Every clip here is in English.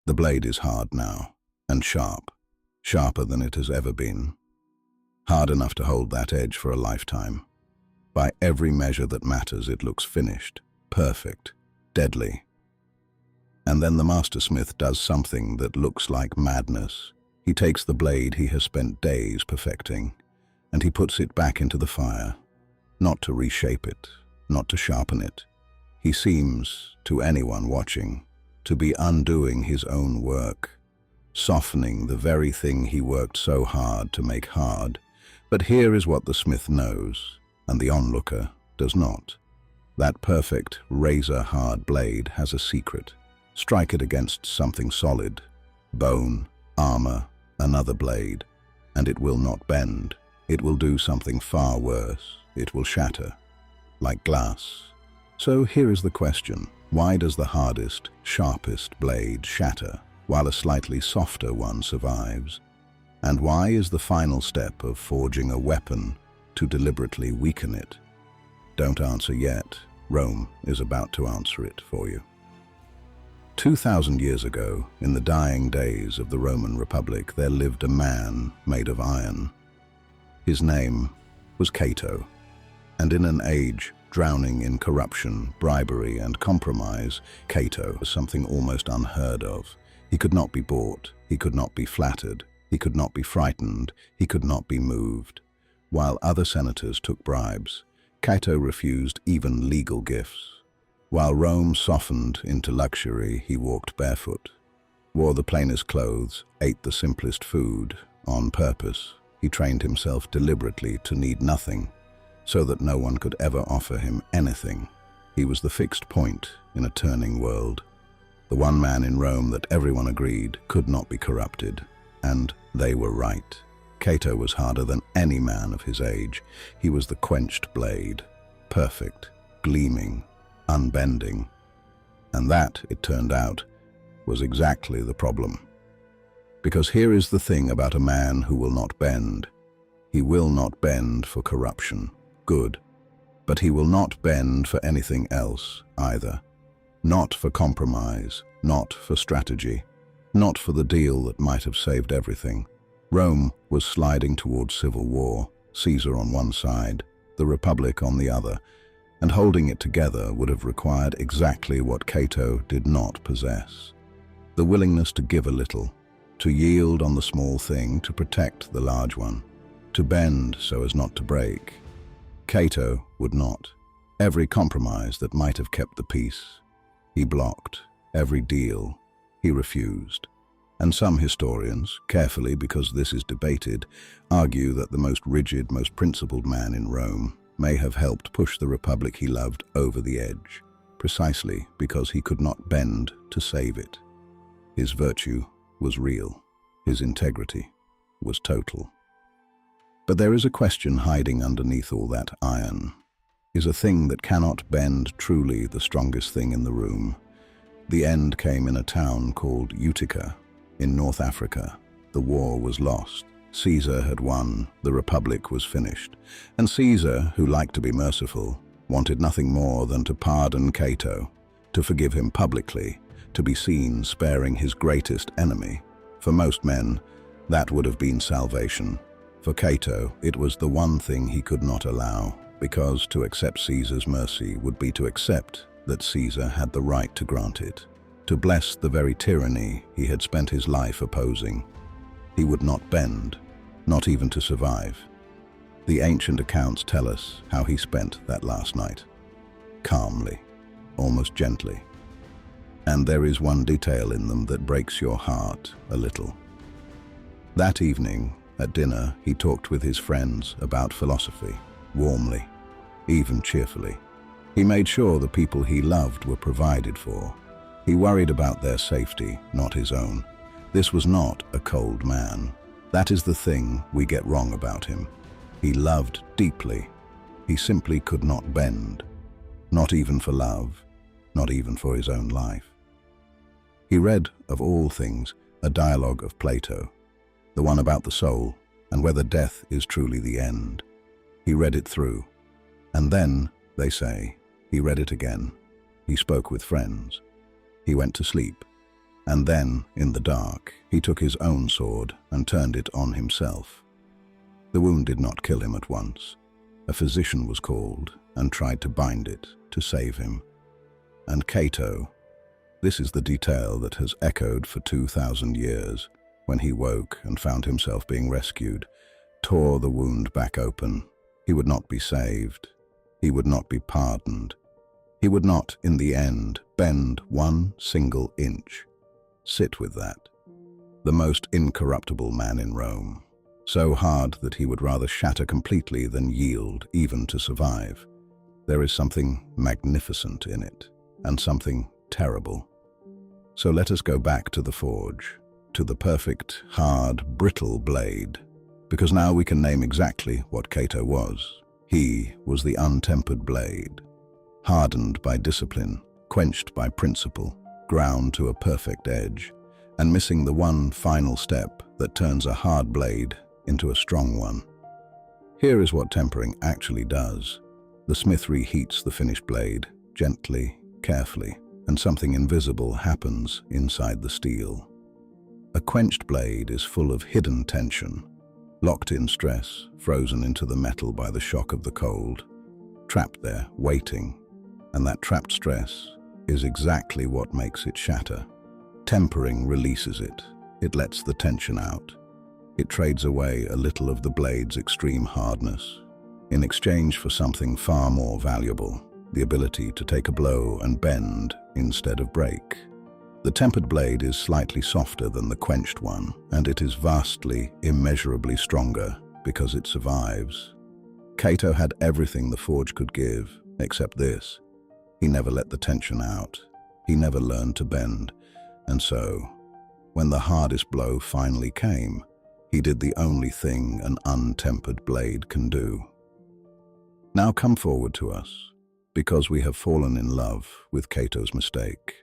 The blade is hard now, and sharp, sharper than it has ever been. Hard enough to hold that edge for a lifetime. By every measure that matters, it looks finished, perfect, deadly. And then the mastersmith does something that looks like madness. He takes the blade he has spent days perfecting, and he puts it back into the fire, not to reshape it, not to sharpen it. He seems, to anyone watching, to be undoing his own work, softening the very thing he worked so hard to make hard. But here is what the smith knows, and the onlooker does not. That perfect, razor-hard blade has a secret. Strike it against something solid, bone, armor, another blade, and it will not bend. It will do something far worse. It will shatter, like glass. So here is the question. Why does the hardest, sharpest blade shatter, while a slightly softer one survives? And why is the final step of forging a weapon to deliberately weaken it? Don't answer yet. Rome is about to answer it for you. 2,000 years ago, in the dying days of the Roman Republic, there lived a man made of iron. His name was Cato, and in an age drowning in corruption, bribery, and compromise, Cato was something almost unheard of. He could not be bought, he could not be flattered, he could not be frightened, he could not be moved. While other senators took bribes, Cato refused even legal gifts. While Rome softened into luxury, he walked barefoot, wore the plainest clothes, ate the simplest food, on purpose. He trained himself deliberately to need nothing, so that no one could ever offer him anything. He was the fixed point in a turning world, the one man in Rome that everyone agreed could not be corrupted, and they were right. Cato was harder than any man of his age. He was the quenched blade, perfect, gleaming, unbending. And that, it turned out, was exactly the problem. Because here is the thing about a man who will not bend. He will not bend for corruption, good, but he will not bend for anything else either. Not for compromise, not for strategy, not for the deal that might have saved everything. Rome was sliding towards civil war, Caesar on one side, the Republic on the other, and holding it together would have required exactly what Cato did not possess: the willingness to give a little, to yield on the small thing to protect the large one, to bend so as not to break. Cato would not. Every compromise that might have kept the peace, he blocked. Every deal, he refused. And some historians, carefully because this is debated, argue that the most rigid, most principled man in Rome may have helped push the republic he loved over the edge, precisely because he could not bend to save it. His virtue was real. His integrity was total. But there is a question hiding underneath all that iron. Is a thing that cannot bend truly the strongest thing in the room? The end came in a town called Utica, in North Africa. The war was lost. Caesar had won, the Republic was finished, and Caesar, who liked to be merciful, wanted nothing more than to pardon Cato, to forgive him publicly, to be seen sparing his greatest enemy. For most men, that would have been salvation. For Cato, it was the one thing he could not allow, because to accept Caesar's mercy would be to accept that Caesar had the right to grant it, to bless the very tyranny he had spent his life opposing. He would not bend, not even to survive. The ancient accounts tell us how he spent that last night. Calmly, almost gently. And there is one detail in them that breaks your heart a little. That evening, at dinner, he talked with his friends about philosophy, warmly, even cheerfully. He made sure the people he loved were provided for. He worried about their safety, not his own. This was not a cold man. That is the thing we get wrong about him. He loved deeply. He simply could not bend, not even for love, not even for his own life. He read, of all things, a dialogue of Plato, the one about the soul and whether death is truly the end. He read it through, and then, they say, he read it again. He spoke with friends. He went to sleep. And then, in the dark, he took his own sword and turned it on himself. The wound did not kill him at once. A physician was called and tried to bind it to save him. And Cato, this is the detail that has echoed for 2,000 years, when he woke and found himself being rescued, tore the wound back open. He would not be saved. He would not be pardoned. He would not, in the end, bend 1 single inch. Sit with that. The most incorruptible man in Rome, so hard that he would rather shatter completely than yield even to survive. There is something magnificent in it, and something terrible. So let us go back to the forge, to the perfect, hard, brittle blade, because now we can name exactly what Cato was. He was the untempered blade, hardened by discipline, quenched by principle, ground to a perfect edge, and missing the one final step that turns a hard blade into a strong one. Here is what tempering actually does. The smith reheats the finished blade, gently, carefully, and something invisible happens inside the steel. A quenched blade is full of hidden tension, locked-in stress, frozen into the metal by the shock of the cold, trapped there, waiting, and that trapped stress is exactly what makes it shatter. Tempering releases it. It lets the tension out. It trades away a little of the blade's extreme hardness, in exchange for something far more valuable, the ability to take a blow and bend instead of break. The tempered blade is slightly softer than the quenched one, and it is vastly, immeasurably stronger because it survives. Cato had everything the forge could give, except this. He never let the tension out. He never learned to bend. And so, when the hardest blow finally came, he did the only thing an untempered blade can do. Now come forward to us, because we have fallen in love with Cato's mistake.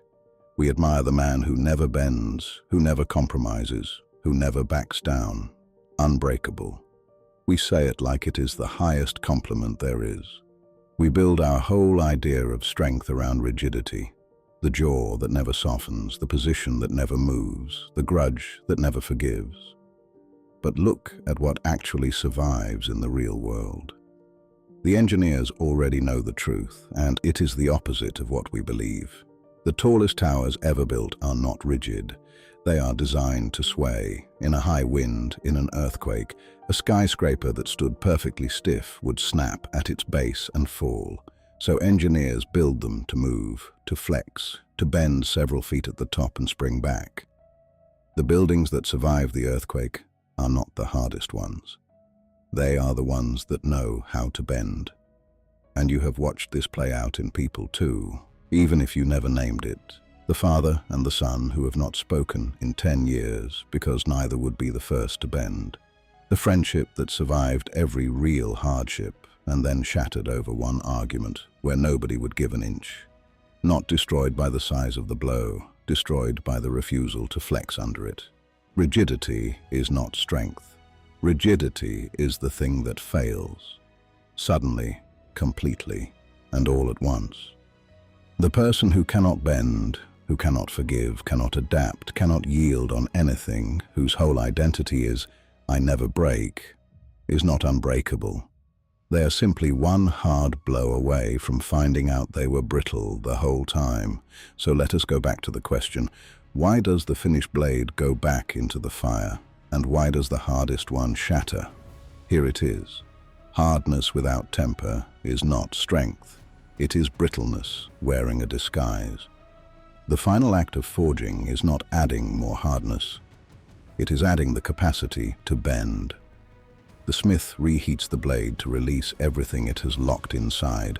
We admire the man who never bends, who never compromises, who never backs down. Unbreakable. We say it like it is the highest compliment there is. We build our whole idea of strength around rigidity, the jaw that never softens, the position that never moves, the grudge that never forgives. But look at what actually survives in the real world. The engineers already know the truth, and it is the opposite of what we believe. The tallest towers ever built are not rigid. They are designed to sway. In a high wind, in an earthquake, a skyscraper that stood perfectly stiff would snap at its base and fall. So engineers build them to move, to flex, to bend several feet at the top and spring back. The buildings that survive the earthquake are not the hardest ones. They are the ones that know how to bend. And you have watched this play out in people too, even if you never named it. The father and the son who have not spoken in 10 years because neither would be the first to bend. The friendship that survived every real hardship and then shattered over one argument where nobody would give an inch. Not destroyed by the size of the blow, destroyed by the refusal to flex under it. Rigidity is not strength. Rigidity is the thing that fails. Suddenly, completely, and all at once. The person who cannot bend, who cannot forgive, cannot adapt, cannot yield on anything, whose whole identity is, "I never break," is not unbreakable. They are simply one hard blow away from finding out they were brittle the whole time. So let us go back to the question, why does the finished blade go back into the fire? And why does the hardest one shatter? Here it is. Hardness without temper is not strength. It is brittleness wearing a disguise. The final act of forging is not adding more hardness. It is adding the capacity to bend. The smith reheats the blade to release everything it has locked inside,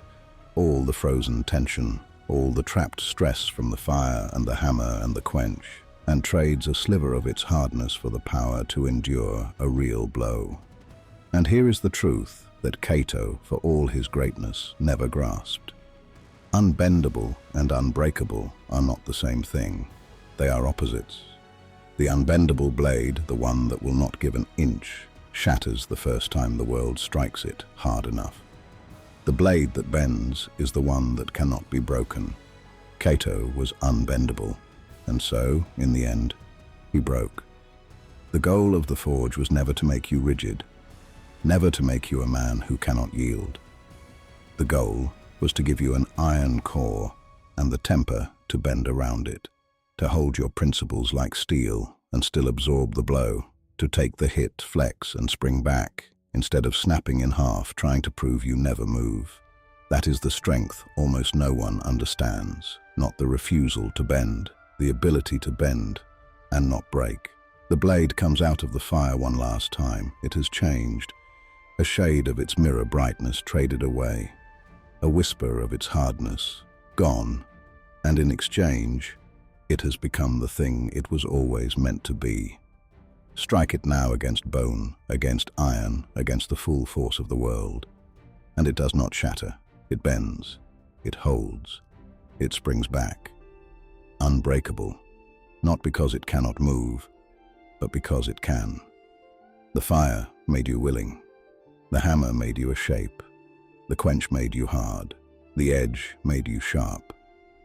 all the frozen tension, all the trapped stress from the fire and the hammer and the quench, and trades a sliver of its hardness for the power to endure a real blow. And here is the truth that Cato, for all his greatness, never grasped. Unbendable and unbreakable are not the same thing. They are opposites. The unbendable blade, the one that will not give an inch, shatters the first time the world strikes it hard enough. The blade that bends is the one that cannot be broken. Cato was unbendable. And so, in the end, he broke. The goal of the forge was never to make you rigid, never to make you a man who cannot yield. The goal was to give you an iron core and the temper to bend around it, to hold your principles like steel and still absorb the blow, to take the hit, flex, and spring back, instead of snapping in half, trying to prove you never move. That is the strength almost no one understands, not the refusal to bend, the ability to bend and not break. The blade comes out of the fire one last time. It has changed, a shade of its mirror brightness traded away, a whisper of its hardness gone, and in exchange, it has become the thing it was always meant to be. Strike it now against bone, against iron, against the full force of the world, and it does not shatter. It bends, it holds, it springs back. Unbreakable, not because it cannot move, but because it can. The fire made you willing. The hammer made you a shape. The quench made you hard. The edge made you sharp.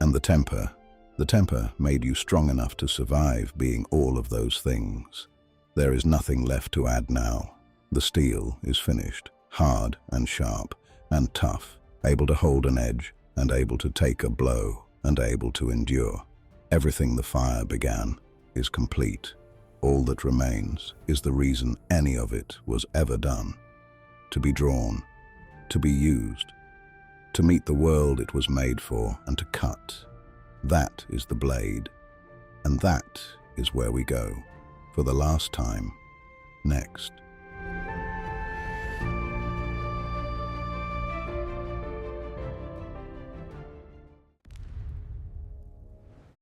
And the temper made you strong enough to survive being all of those things. There is nothing left to add now. The steel is finished, hard and sharp and tough, able to hold an edge and able to take a blow and able to endure. Everything the fire began is complete. All that remains is the reason any of it was ever done. To be drawn, to be used, to meet the world it was made for and to cut. That is the blade, and that is where we go, for the last time, next.